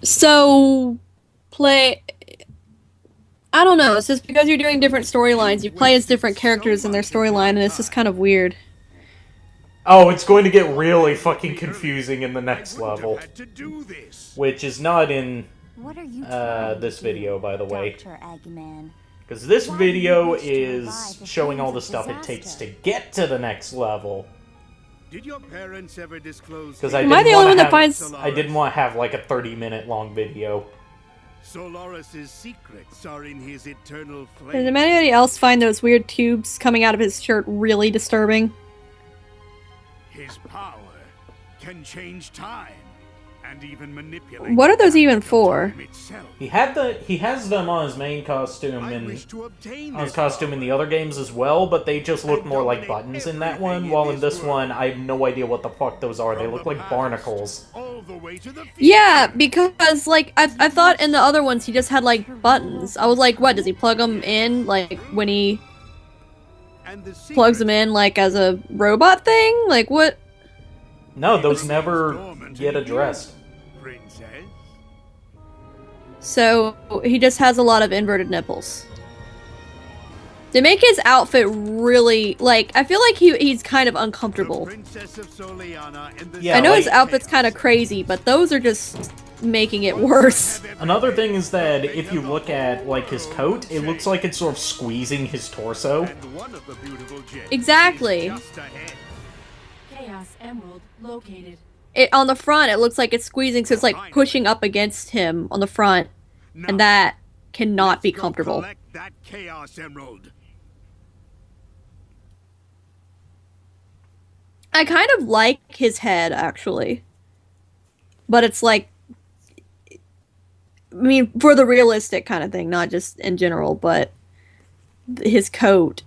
So play. I don't know. It's just because you're doing different storylines. You play as different characters in their storyline, and it's just kind of weird. Oh, it's going to get really fucking confusing in the next level. Which is not in this video, by the way. Because this video is showing all the stuff it takes to get to the next level. Did your parents ever disclose? Because Am I the only one that finds? I didn't want to have like a 30-minute long video. Solaris' secrets are in his eternal flame. Does anybody else find those weird tubes coming out of his shirt really disturbing? His power can change time and even manipulate. What are those even for? He has them on his main costume and on his costume in the other games as well, but they just look more like buttons in that one, while in this one I have no idea what the fuck those are. They look like barnacles. Yeah, because like I thought in the other ones he just had like buttons. I was like, what, does he plug them in like when he plugs them in like as a robot thing? Like what? No, those never get addressed. So he just has a lot of inverted nipples. They make his outfit really, like, I feel like he's kind of uncomfortable. Yeah, I know like, his outfit's kind of crazy, but those are just making it worse. Another thing is that if you look at, like, his coat, it looks like it's sort of squeezing his torso. Exactly. Chaos Emerald located. On the front, it looks like it's squeezing, so it's like pushing up against him on the front, and that cannot be comfortable. That Chaos Emerald. I kind of like his head, actually. But it's like, I mean, for the realistic kind of thing, not just in general, but his coat,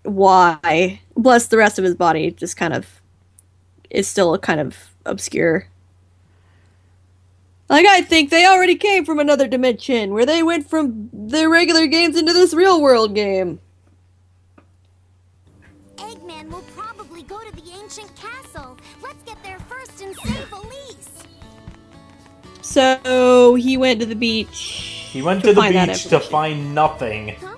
why? Plus the rest of his body just kind of is still kind of obscure. Like, I think they already came from another dimension, where they went from their regular games into this real-world game. Eggman will probably go to the ancient castle. Let's get there first and save Elise. So, he went to the beach. He went to the beach to find nothing. Huh?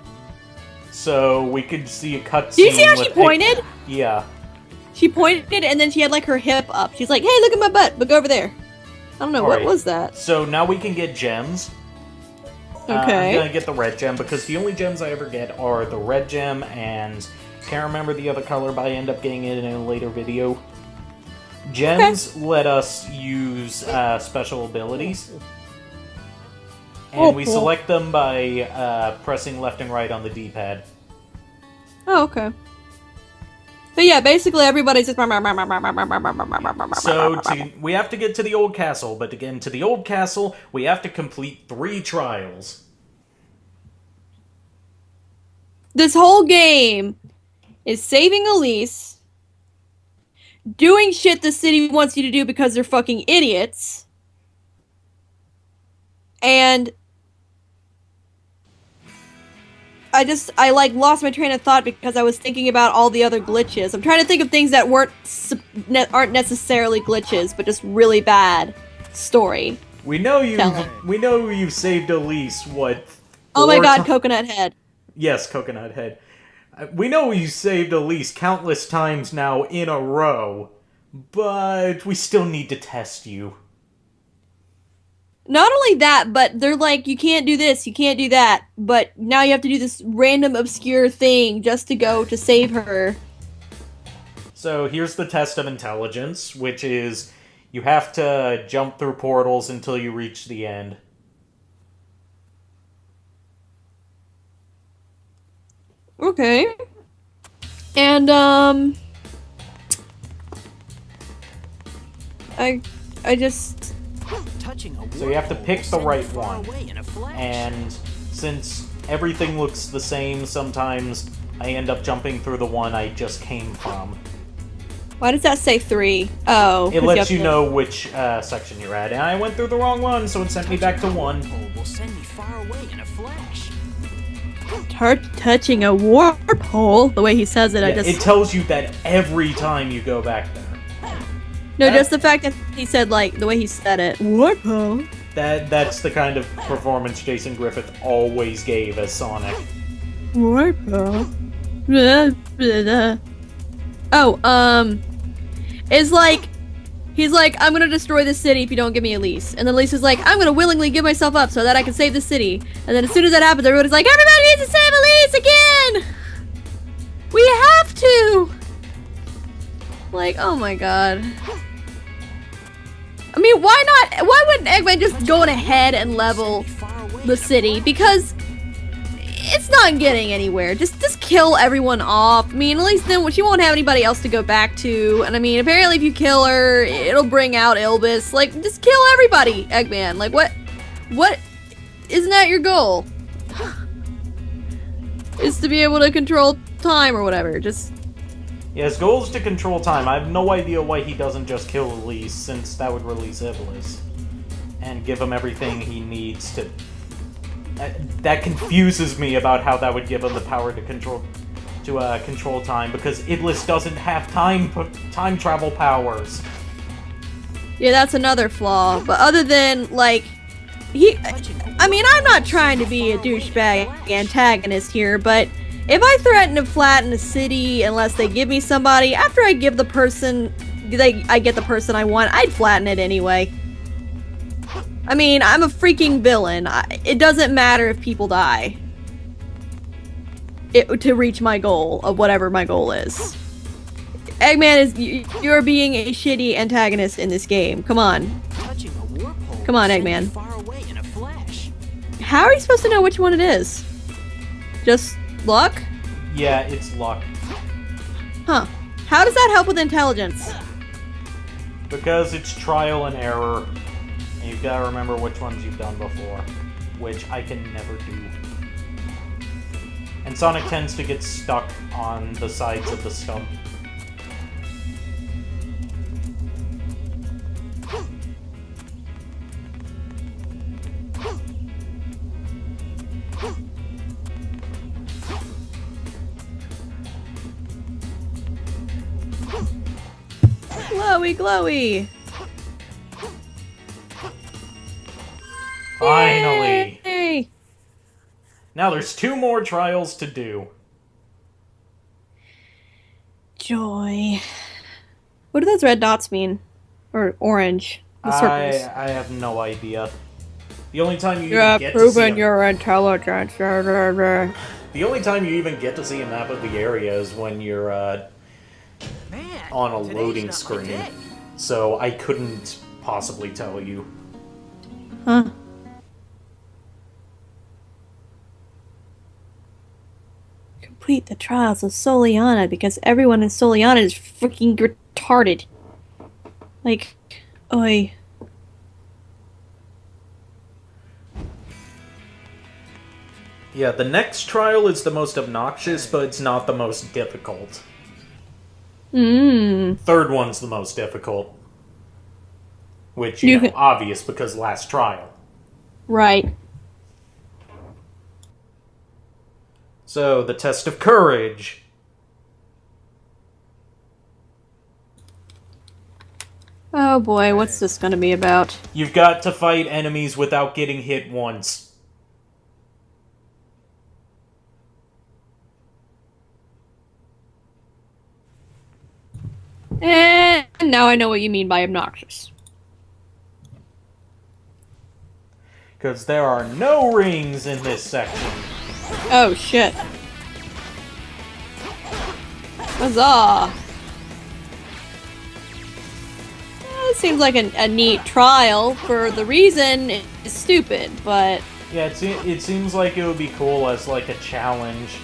So we could see a cutscene. Do you see how she pointed? Yeah. She pointed and then she had like her hip up. She's like, hey, look at my butt, but go over there. I don't know, what was that? So now we can get gems. Okay. I'm gonna get the red gem because the only gems I ever get are the red gem and can't remember the other color, but I end up getting it in a later video. Gems let us use special abilities. And we select them by pressing left and right on the D-pad. Oh, okay. But yeah, basically everybody's just... So, we have to get to the old castle, but to get into the old castle, we have to complete 3 trials. This whole game is saving Elise, doing shit the city wants you to do because they're fucking idiots, and I like lost my train of thought because I was thinking about all the other glitches. I'm trying to think of things that aren't necessarily glitches, but just really bad story. We know you've saved Elise, what? Oh my god, Coconut Head. Yes, Coconut Head. We know you saved Elise countless times now in a row, but we still need to test you. Not only that, but they're like, you can't do this, you can't do that, but now you have to do this random obscure thing just to go to save her. So here's the test of intelligence, which is you have to jump through portals until you reach the end. Okay. And, I just... So you have to pick the right one. And since everything looks the same, sometimes I end up jumping through the one I just came from. Why does that say 3? Oh. It lets you know which section you're at. And I went through the wrong one, so it sent me back to 1. Will send me far away in a flash. Touching a warp hole, the way he says it, Yeah, I just... It tells you that every time you go back there. No, just the fact that he said, like, the way he said it. Warp hole? That's the kind of performance Jason Griffith always gave as Sonic. What? Oh, it's like, he's like, I'm gonna destroy the city if you don't give me Elise. And then Elise is like, I'm gonna willingly give myself up so that I can save the city. And then as soon as that happens, everybody's like, everybody needs to save Elise again! We have to! Like, oh my god. I mean, why not? Why wouldn't Eggman just go ahead and level the city? Because it's not getting anywhere. Just kill everyone off. I mean, at least then she won't have anybody else to go back to. And I mean, apparently if you kill her, it'll bring out Ilbis. Like, just kill everybody, Eggman. Like, what? Isn't that your goal? Is to be able to control time or whatever. Just... Yeah, his goal is to control time. I have no idea why he doesn't just kill Elise, since that would release Iblis. And give him everything he needs to... That confuses me about how that would give him the power to control time, because Iblis doesn't have time travel powers. Yeah, that's another flaw. But other than, like, I mean, I'm not trying to be a douchebag antagonist here, but if I threaten to flatten a city unless they give me somebody, after I give the person, I get the person I want, I'd flatten it anyway. I mean, I'm a freaking villain. It doesn't matter if people die. To reach my goal of whatever my goal is. Eggman you're being a shitty antagonist in this game. Come on. Come on, Eggman. How are you supposed to know which one it is? Just luck? Yeah, it's luck. Huh. How does that help with intelligence? Because it's trial and error. And you've got to remember which ones you've done before. Which I can never do. And Sonic tends to get stuck on the sides of the stump. Glowy, glowy! Finally! Yay! Now there's 2 more trials to do. Joy. What do those red dots mean? Or orange? The circles. I have no idea. The only time you You even have get to see proven your intelligence. the only time you even get to see a map of the area is when you're Man, on a today's loading not my screen. day. So I couldn't possibly tell you. Huh. Complete the trials of Soliana because everyone in Soliana is freaking retarded. Like, oi. Yeah, the next trial is the most obnoxious, but it's not the most difficult. Third one's the most difficult. Which, you know, obvious because last trial. Right. So, the test of courage. Oh boy, what's this gonna be about? You've got to fight enemies without getting hit once. And now I know what you mean by obnoxious. Because there are no rings in this section. Oh shit. Huzzah! It seems like a neat trial for the reason it's stupid, but... Yeah, it seems like it would be cool as like a challenge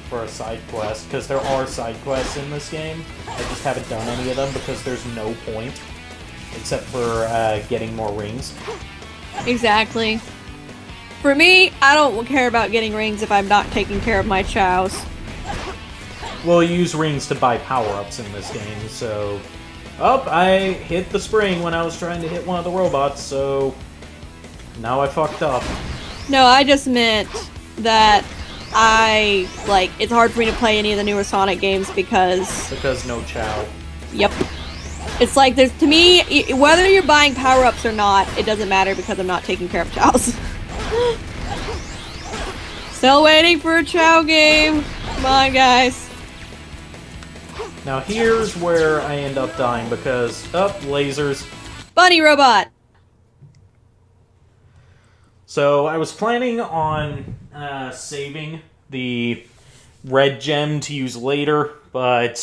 for a side quest, because there are side quests in this game. I just haven't done any of them because there's no point, except for getting more rings. Exactly. For me, I don't care about getting rings if I'm not taking care of my chows. Well, you use rings to buy power-ups in this game, so... Oh, I hit the spring when I was trying to hit one of the robots, so... Now I fucked up. No, I just meant that it's hard for me to play any of the newer Sonic games because... Because no chow. Yep. It's like there's to me whether you're buying power-ups or not, it doesn't matter because I'm not taking care of chows. Still waiting for a chow game. Come on, guys. Now here's where I end up dying because lasers. Bunny robot. So I was planning on saving the red gem to use later, but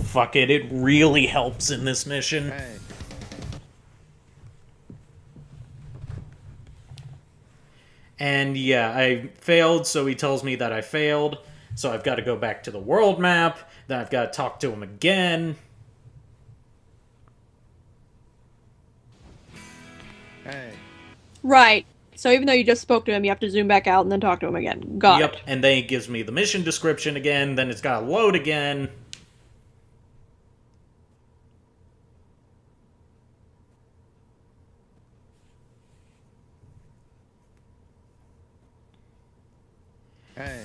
fuck it, it really helps in this mission. And yeah, I failed, so he tells me that I failed. So I've got to go back to the world map. Then I've got to talk to him again. Right. So even though you just spoke to him, you have to zoom back out and then talk to him again. Got Yep, it. and then it gives me the mission description again. Then it's got to load again.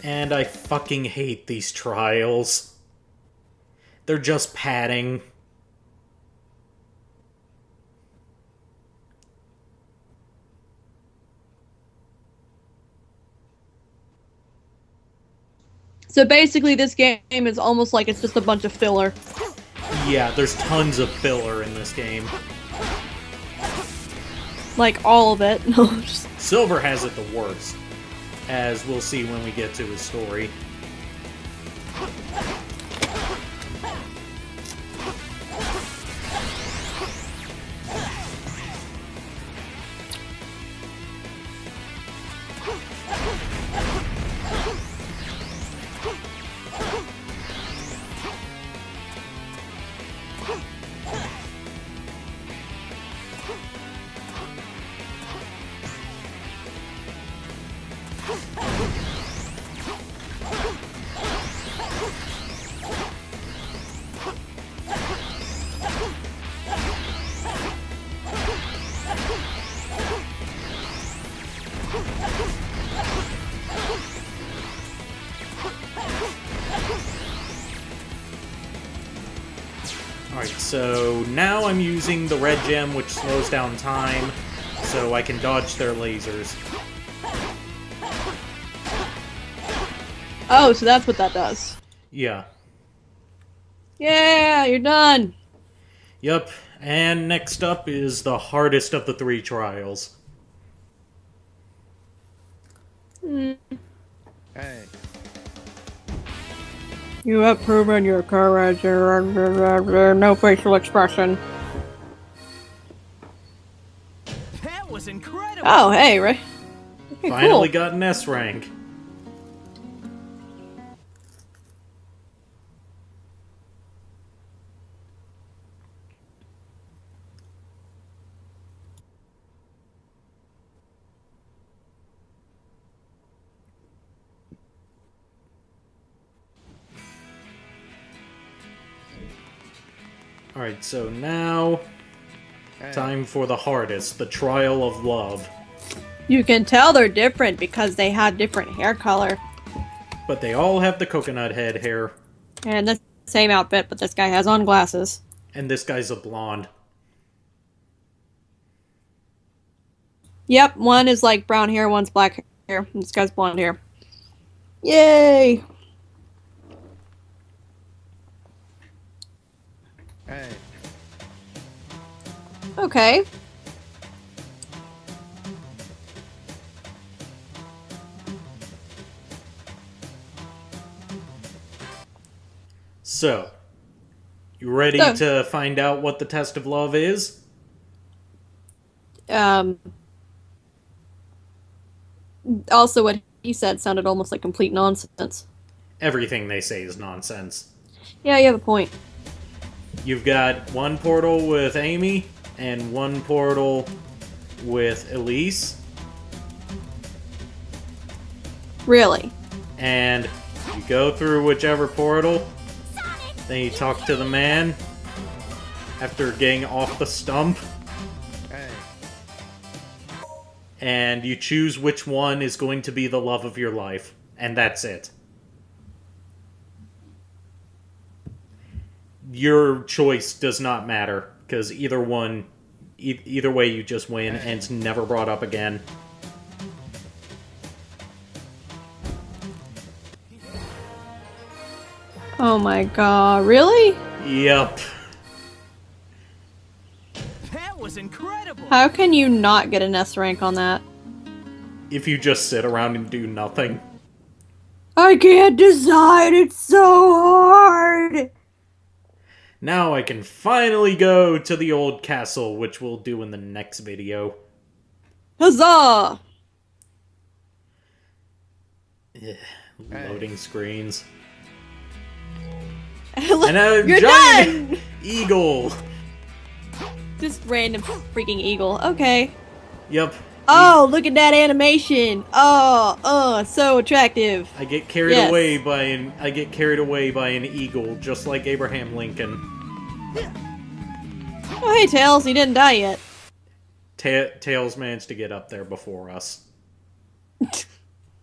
And I fucking hate these trials. They're just padding. So basically this game is almost like it's just a bunch of filler. Yeah, there's tons of filler in this game. Like all of it. No, just Silver has it the worst, as we'll see when we get to his story. Alright, so now I'm using the red gem, which slows down time, so I can dodge their lasers. oh, so that's what that does. Yeah. Yeah, you're done. Yep, and next up is the hardest of the 3 trials. You have proven your courage. No facial expression. That was incredible. Oh, hey, right. Okay, Finally cool. got an S rank. Alright, so now... time for the hardest, the Trial of Love. You can tell they're different because they have different hair color. But they all have the coconut head hair. And the same outfit, but this guy has on glasses. And this guy's a blonde. Yep, one is like brown hair, one's black hair. This guy's blonde hair. Yay! Okay. So, you ready So- to find out what the test of love is? Also, what he said sounded almost like complete nonsense. Everything they say is nonsense. Yeah, you have a point. You've got one portal with Amy, and one portal with Elise, Really. and you go through whichever portal, then you talk to the man after getting off the stump, and you choose which one is going to be the love of your life, and that's it. Your choice does not matter. because either one, either way, you just win, and it's never brought up again. Oh my god, really? Yep. That was incredible! How can you not get an S rank on that? If you just sit around and do nothing. I can't decide, it's so hard! Now I can finally go to the old castle, which we'll do in the next video. Huzzah! Loading screens. And And a You're giant done! eagle! Just random freaking eagle. Okay. Yep. Oh, look at that animation! Oh, so attractive. I get carried Yes. away by an eagle, just like Abraham Lincoln. Oh, hey, Tails, he didn't die yet. Tails managed to get up there before us.